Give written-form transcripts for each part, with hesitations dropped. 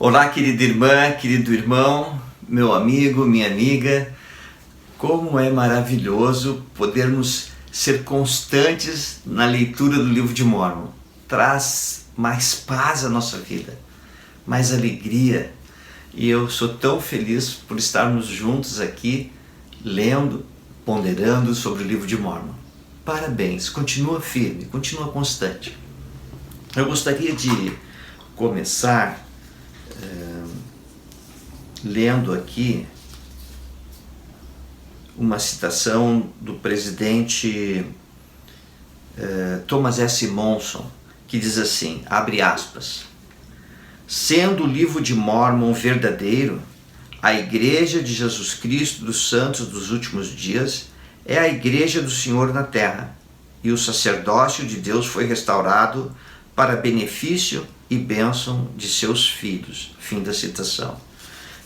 Olá, querida irmã, querido irmão, meu amigo, minha amiga. Como é maravilhoso podermos ser constantes na leitura do livro de Mórmon. Traz mais paz à nossa vida, mais alegria. E eu sou tão feliz por estarmos juntos aqui, lendo, ponderando sobre o livro de Mórmon. Parabéns, continua firme, continua constante. Eu gostaria de começar lendo aqui uma citação do presidente Thomas S. Monson, que diz assim, abre aspas, sendo o livro de Mórmon verdadeiro, a Igreja de Jesus Cristo dos Santos dos Últimos Dias é a Igreja do Senhor na Terra, e o sacerdócio de Deus foi restaurado para benefício e bênção de seus filhos. Fim da citação.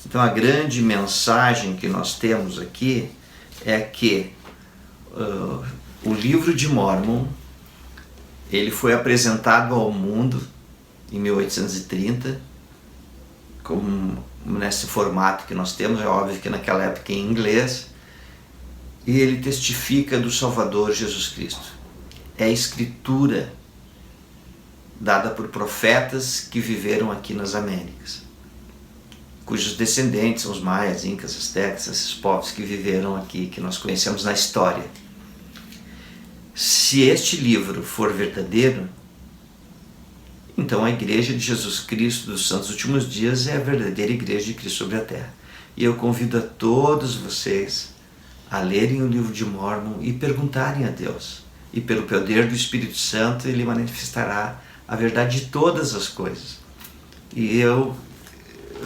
Então a grande mensagem que nós temos aqui é que o livro de Mórmon ele foi apresentado ao mundo em 1830, como nesse formato que nós temos, é óbvio que naquela época em inglês, e ele testifica do Salvador Jesus Cristo. É a escritura dada por profetas que viveram aqui nas Américas, cujos descendentes são os maias, incas, astecas, esses povos que viveram aqui, que nós conhecemos na história. Se este livro for verdadeiro, então a Igreja de Jesus Cristo dos Santos Últimos Dias é a verdadeira Igreja de Cristo sobre a Terra. E eu convido a todos vocês a lerem o livro de Mórmon e perguntarem a Deus. E pelo poder do Espírito Santo ele manifestará a verdade de todas as coisas. E eu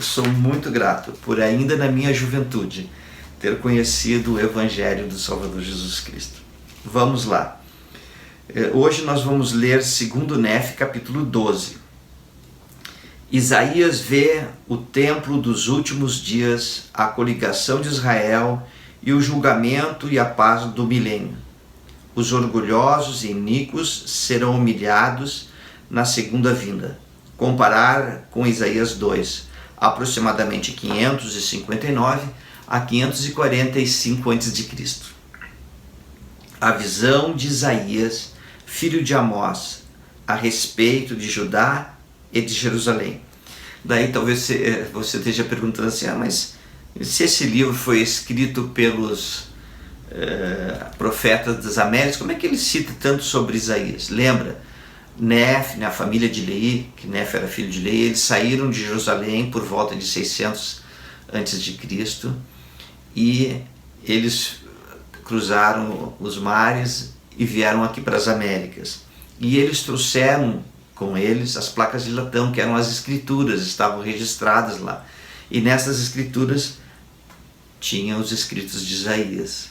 sou muito grato por ainda na minha juventude ter conhecido o Evangelho do Salvador Jesus Cristo. Vamos lá. Hoje nós vamos ler 2 Nefe, capítulo 12. Isaías vê o templo dos últimos dias, a coligação de Israel e o julgamento e a paz do milênio. Os orgulhosos e iníquos serão humilhados na segunda vinda. Comparar com Isaías 2, aproximadamente 559 a 545 a.C. A visão de Isaías, filho de Amós, a respeito de Judá e de Jerusalém. Daí talvez você esteja perguntando assim, mas se esse livro foi escrito pelos profetas das Américas, como é que ele cita tanto sobre Isaías? Lembra? Nefe, a família de Leí, que Nefe era filho de Leí, eles saíram de Jerusalém por volta de 600 a.C. e eles cruzaram os mares e vieram aqui para as Américas. E eles trouxeram com eles as placas de latão, que eram as escrituras, estavam registradas lá. E nessas escrituras tinham os escritos de Isaías.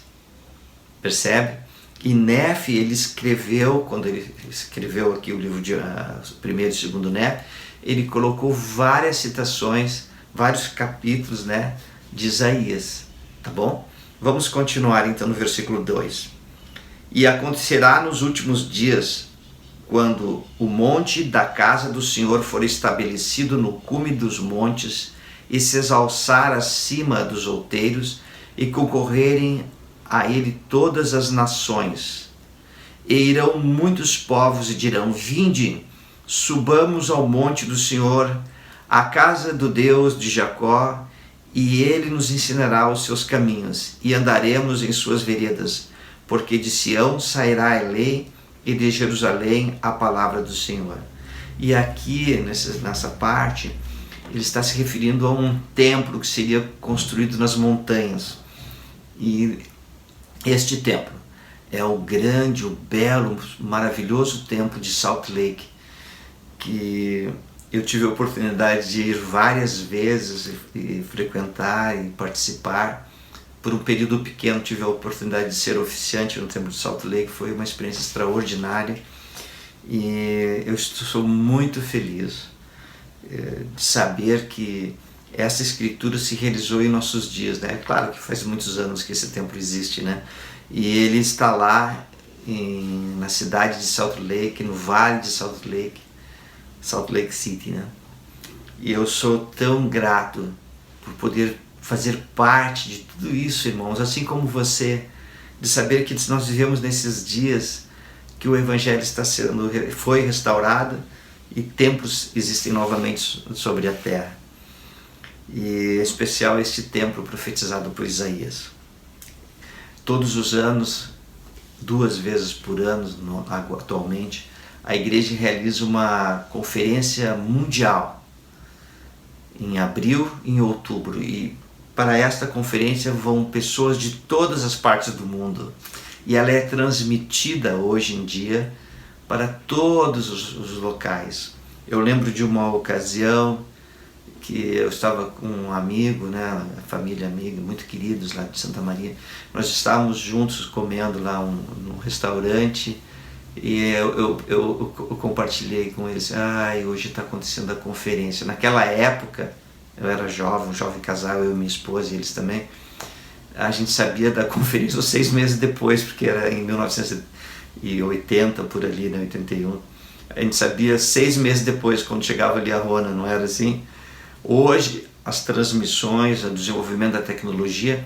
Percebe? E Nefe, ele escreveu, quando ele escreveu aqui o livro de primeiro e segundo Nefe, ele colocou várias citações, vários capítulos, né, de Isaías, tá bom? Vamos continuar então no versículo 2. E acontecerá nos últimos dias, quando o monte da casa do Senhor for estabelecido no cume dos montes e se exalçar acima dos outeiros e concorrerem a ele todas as nações. E irão muitos povos e dirão, vinde, subamos ao monte do Senhor, à casa do Deus de Jacó, e ele nos ensinará os seus caminhos, e andaremos em suas veredas, porque de Sião sairá a lei, e de Jerusalém a palavra do Senhor. E aqui, nessa parte, ele está se referindo a um templo que seria construído nas montanhas. E este templo é o grande, o belo, maravilhoso templo de Salt Lake, que eu tive a oportunidade de ir várias vezes e frequentar e participar. Por um período pequeno tive a oportunidade de ser oficiante no templo de Salt Lake, foi uma experiência extraordinária e eu sou muito feliz de saber que essa escritura se realizou em nossos dias, né? É claro que faz muitos anos que esse templo existe, né? E ele está lá na cidade de Salt Lake, no vale de Salt Lake City, né? E eu sou tão grato por poder fazer parte de tudo isso, irmãos, assim como você, de saber que nós vivemos nesses dias que o Evangelho foi restaurado e templos existem novamente sobre a terra. E em especial este templo profetizado por Isaías. Todos os anos, 2 vezes por ano atualmente, a igreja realiza uma conferência mundial em abril e em outubro, e para esta conferência vão pessoas de todas as partes do mundo, e ela é transmitida hoje em dia para todos os locais. Eu lembro de uma ocasião que eu estava com um amigo, né, família amiga, muito queridos lá de Santa Maria. Nós estávamos juntos comendo lá num restaurante, e eu compartilhei com eles, hoje está acontecendo a conferência. Naquela época, eu era um jovem casal, eu e minha esposa e eles também. A gente sabia da conferência 6 meses depois, porque era em 1980, por ali, né, 81. A gente sabia 6 meses depois, quando chegava ali a Rona, não era assim? Hoje, as transmissões, o desenvolvimento da tecnologia,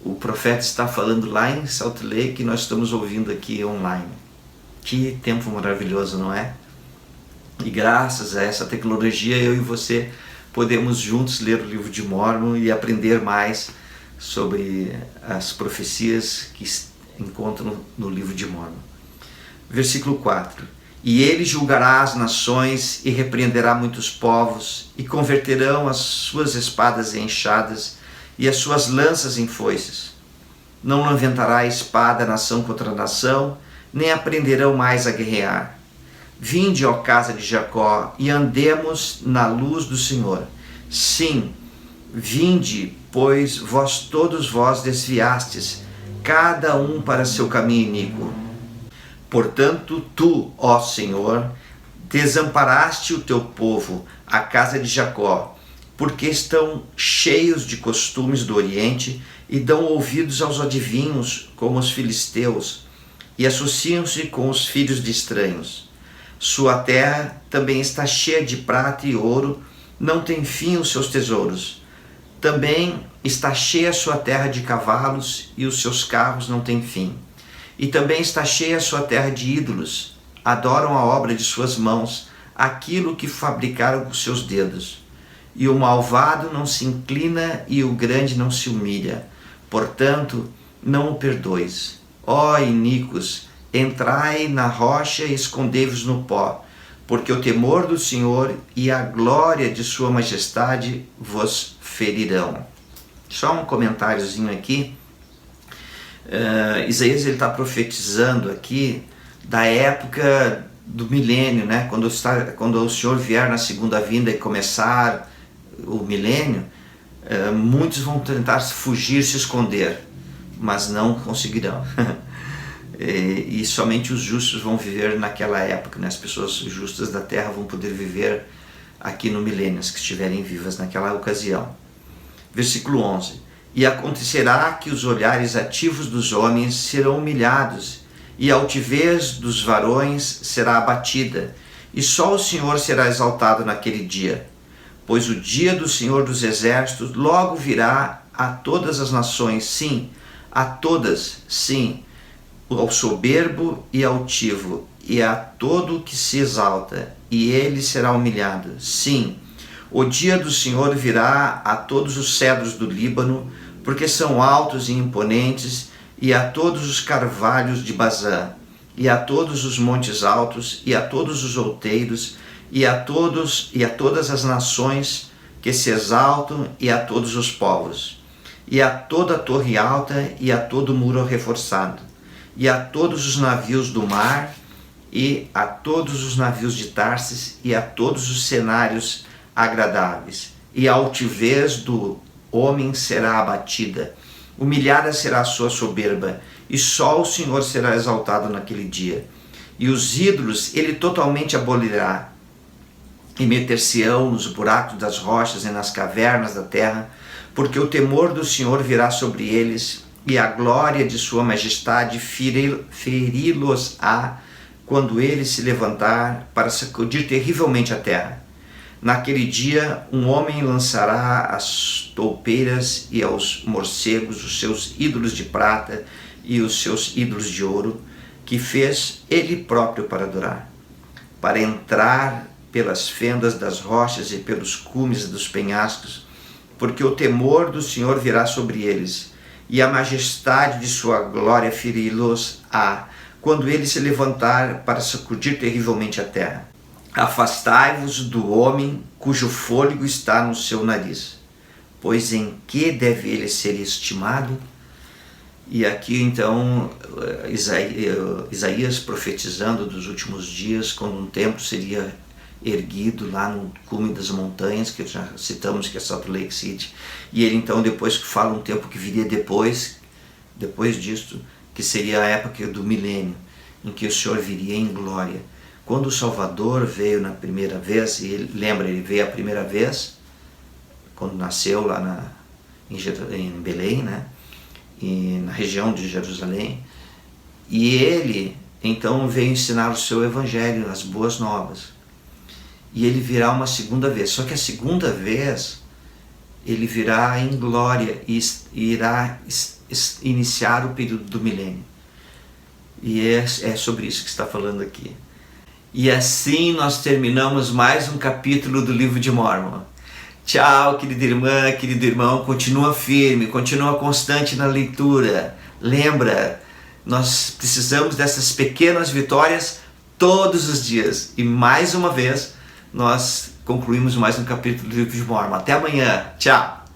o profeta está falando lá em Salt Lake e nós estamos ouvindo aqui online. Que tempo maravilhoso, não é? E graças a essa tecnologia, eu e você podemos juntos ler o livro de Mórmon e aprender mais sobre as profecias que encontram no livro de Mórmon. Versículo 4. E ele julgará as nações e repreenderá muitos povos, e converterão as suas espadas em enxadas e as suas lanças em foices. Não levantará espada nação contra nação, nem aprenderão mais a guerrear. Vinde, ó casa de Jacó, e andemos na luz do Senhor. Sim, vinde, pois todos vós desviastes, cada um para seu caminho iníquo. Portanto, tu, ó Senhor, desamparaste o teu povo, a casa de Jacó, porque estão cheios de costumes do Oriente e dão ouvidos aos adivinhos, como os filisteus, e associam-se com os filhos de estranhos. Sua terra também está cheia de prata e ouro, não tem fim os seus tesouros. Também está cheia a sua terra de cavalos, e os seus carros não têm fim. E também está cheia a sua terra de ídolos, adoram a obra de suas mãos, aquilo que fabricaram com seus dedos. E o malvado não se inclina e o grande não se humilha. Portanto, não o perdoes. Ó iníquos, entrai na rocha e escondei-vos no pó, porque o temor do Senhor e a glória de sua majestade vos ferirão. Só um comentáriozinho aqui. Isaías está profetizando aqui da época do milênio, né? Quando o Senhor vier na segunda vinda e começar o milênio, muitos vão tentar fugir, se esconder, mas não conseguirão. E somente os justos vão viver naquela época, né? As pessoas justas da terra vão poder viver aqui no milênio, as que estiverem vivas naquela ocasião. Versículo 11. E acontecerá que os olhares ativos dos homens serão humilhados, e a altivez dos varões será abatida, e só o Senhor será exaltado naquele dia. Pois o dia do Senhor dos Exércitos logo virá a todas as nações, sim, a todas, sim, ao soberbo e altivo, e a todo o que se exalta, e ele será humilhado. Sim, o dia do Senhor virá a todos os cedros do Líbano, porque são altos e imponentes, e a todos os carvalhos de Bazã, e a todos os montes altos, e a todos os outeiros, e a todas as nações que se exaltam, e a todos os povos, e a toda a torre alta, e a todo muro reforçado, e a todos os navios do mar, e a todos os navios de Tarsis, e a todos os cenários agradáveis, e a altivez do homem será abatida, humilhada será a sua soberba, e só o Senhor será exaltado naquele dia. E os ídolos ele totalmente abolirá, e meter-se-ão nos buracos das rochas e nas cavernas da terra, porque o temor do Senhor virá sobre eles, e a glória de sua majestade feri-los-á, quando ele se levantar para sacudir terrivelmente a terra. Naquele dia, um homem lançará às toupeiras e aos morcegos os seus ídolos de prata e os seus ídolos de ouro, que fez ele próprio para adorar, para entrar pelas fendas das rochas e pelos cumes dos penhascos, porque o temor do Senhor virá sobre eles, e a majestade de sua glória feri-los-á, quando ele se levantar para sacudir terrivelmente a terra. Afastai-vos do homem cujo fôlego está no seu nariz, pois em que deve ele ser estimado? E aqui então Isaías profetizando dos últimos dias, quando um templo seria erguido lá no cume das montanhas, que já citamos que é Salt Lake City, e ele então depois fala um tempo que viria depois disto, que seria a época do milênio, em que o Senhor viria em glória. Quando o Salvador veio na primeira vez, e ele veio a primeira vez, quando nasceu lá em Belém, né? E na região de Jerusalém, e ele então veio ensinar o seu evangelho, as boas novas, e ele virá uma segunda vez, só que a segunda vez ele virá em glória e irá iniciar o período do milênio, e é sobre isso que está falando aqui. E assim nós terminamos mais um capítulo do livro de Mórmon. Tchau, querida irmã, querido irmão, continua firme, continua constante na leitura. Lembra, nós precisamos dessas pequenas vitórias todos os dias. E mais uma vez, nós concluímos mais um capítulo do livro de Mórmon. Até amanhã, tchau!